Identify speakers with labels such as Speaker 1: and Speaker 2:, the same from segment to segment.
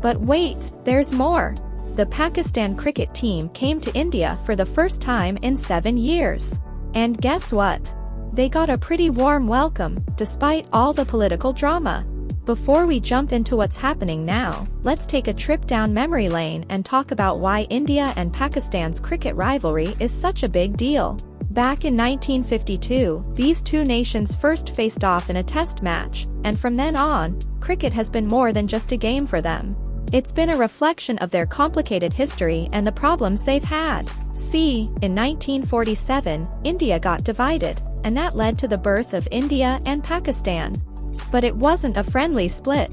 Speaker 1: But wait, there's more. The Pakistan cricket team came to India for the first time in 7 years. And guess what? They got a pretty warm welcome, despite all the political drama. Before we jump into what's happening now, let's take a trip down memory lane and talk about why India and Pakistan's cricket rivalry is such a big deal. Back in 1952, these two nations first faced off in a test match, and from then on, cricket has been more than just a game for them. It's been a reflection of their complicated history and the problems they've had. See, in 1947, India got divided, and that led to the birth of India and Pakistan. But it wasn't a friendly split.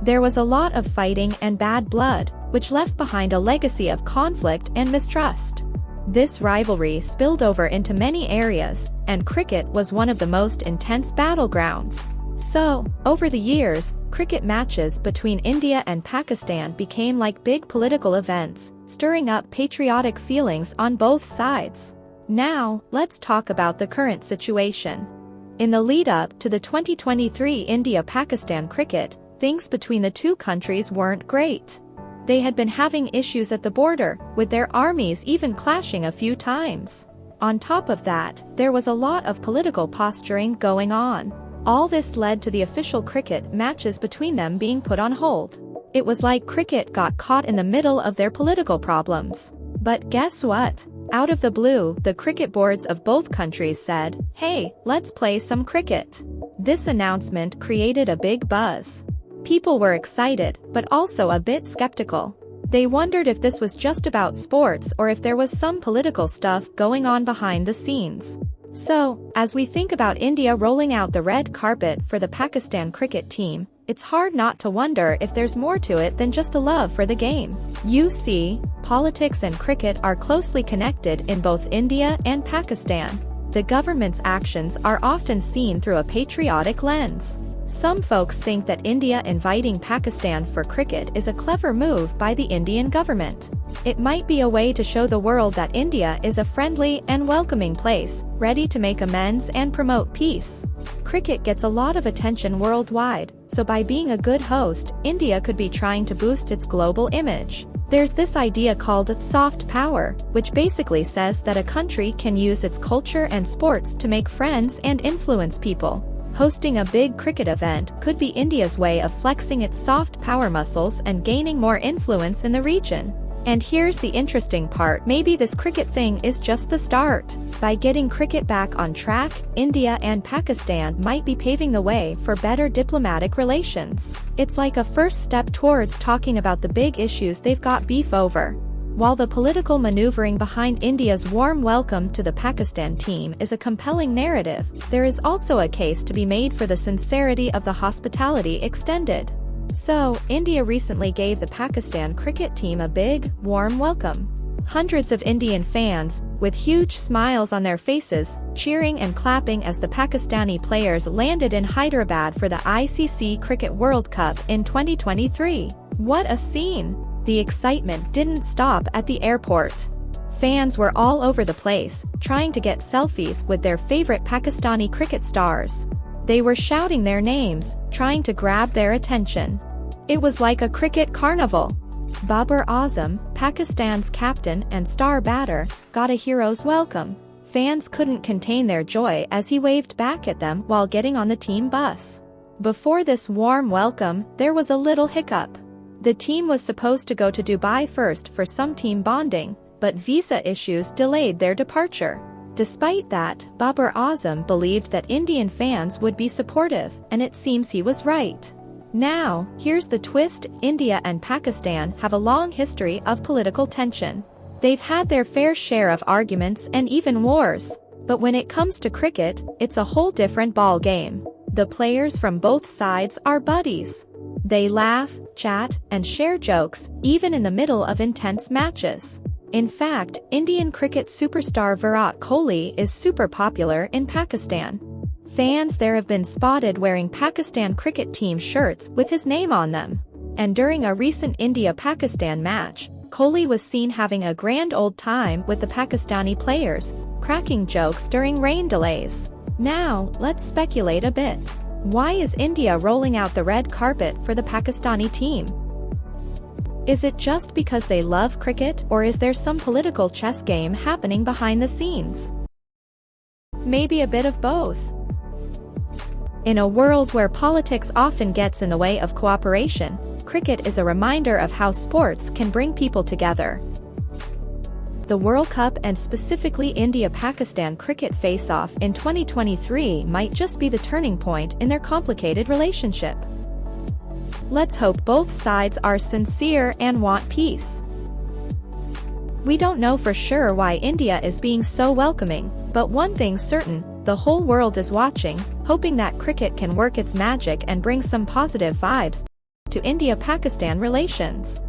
Speaker 1: There was a lot of fighting and bad blood, which left behind a legacy of conflict and mistrust. This rivalry spilled over into many areas, and cricket was one of the most intense battlegrounds. So, over the years, cricket matches between India and Pakistan became like big political events, stirring up patriotic feelings on both sides. Now, let's talk about the current situation. In the lead-up to the 2023 India-Pakistan cricket, things between the two countries weren't great. They had been having issues at the border, with their armies even clashing a few times. On top of that, there was a lot of political posturing going on. All this led to the official cricket matches between them being put on hold. It was like cricket got caught in the middle of their political problems. But guess what? Out of the blue, the cricket boards of both countries said, "Hey, let's play some cricket." This announcement created a big buzz. People were excited, but also a bit skeptical. They wondered if this was just about sports or if there was some political stuff going on behind the scenes. So, as we think about India rolling out the red carpet for the Pakistan cricket team, it's hard not to wonder if there's more to it than just a love for the game. You see, politics and cricket are closely connected in both India and Pakistan. The government's actions are often seen through a patriotic lens. Some folks think that India inviting Pakistan for cricket is a clever move by the Indian government. It might be a way to show the world that India is a friendly and welcoming place, ready to make amends and promote peace. Cricket gets a lot of attention worldwide, so by being a good host, India could be trying to boost its global image. There's this idea called soft power, which basically says that a country can use its culture and sports to make friends and influence people. Hosting a big cricket event could be India's way of flexing its soft power muscles and gaining more influence in the region. And here's the interesting part, maybe this cricket thing is just the start. By getting cricket back on track, India and Pakistan might be paving the way for better diplomatic relations. It's like a first step towards talking about the big issues they've got beef over. While the political maneuvering behind India's warm welcome to the Pakistan team is a compelling narrative, there is also a case to be made for the sincerity of the hospitality extended. So, India recently gave the Pakistan cricket team a big, warm welcome. Hundreds of Indian fans, with huge smiles on their faces, cheering and clapping as the Pakistani players landed in Hyderabad for the ICC Cricket World Cup in 2023. What a scene! The excitement didn't stop at the airport. Fans were all over the place, trying to get selfies with their favorite Pakistani cricket stars. They were shouting their names, trying to grab their attention. It was like a cricket carnival. Babar Azam, Pakistan's captain and star batter, got a hero's welcome. Fans couldn't contain their joy as he waved back at them while getting on the team bus. Before this warm welcome, there was a little hiccup. The team was supposed to go to Dubai first for some team bonding, but visa issues delayed their departure. Despite that, Babar Azam believed that Indian fans would be supportive, and it seems he was right. Now, here's the twist: India and Pakistan have a long history of political tension. They've had their fair share of arguments and even wars. But when it comes to cricket, it's a whole different ball game. The players from both sides are buddies. They laugh, chat, and share jokes, even in the middle of intense matches. In fact, Indian cricket superstar Virat Kohli is super popular in Pakistan. Fans there have been spotted wearing Pakistan cricket team shirts with his name on them. And during a recent India-Pakistan match, Kohli was seen having a grand old time with the Pakistani players, cracking jokes during rain delays. Now, let's speculate a bit. Why is India rolling out the red carpet for the Pakistani team? Is it just because they love cricket, or is there some political chess game happening behind the scenes? Maybe a bit of both. In a world where politics often gets in the way of cooperation, cricket is a reminder of how sports can bring people together. The World Cup and specifically India-Pakistan cricket face-off in 2023 might just be the turning point in their complicated relationship. Let's hope both sides are sincere and want peace. We don't know for sure why India is being so welcoming, but one thing's certain, the whole world is watching, hoping that cricket can work its magic and bring some positive vibes to India-Pakistan relations.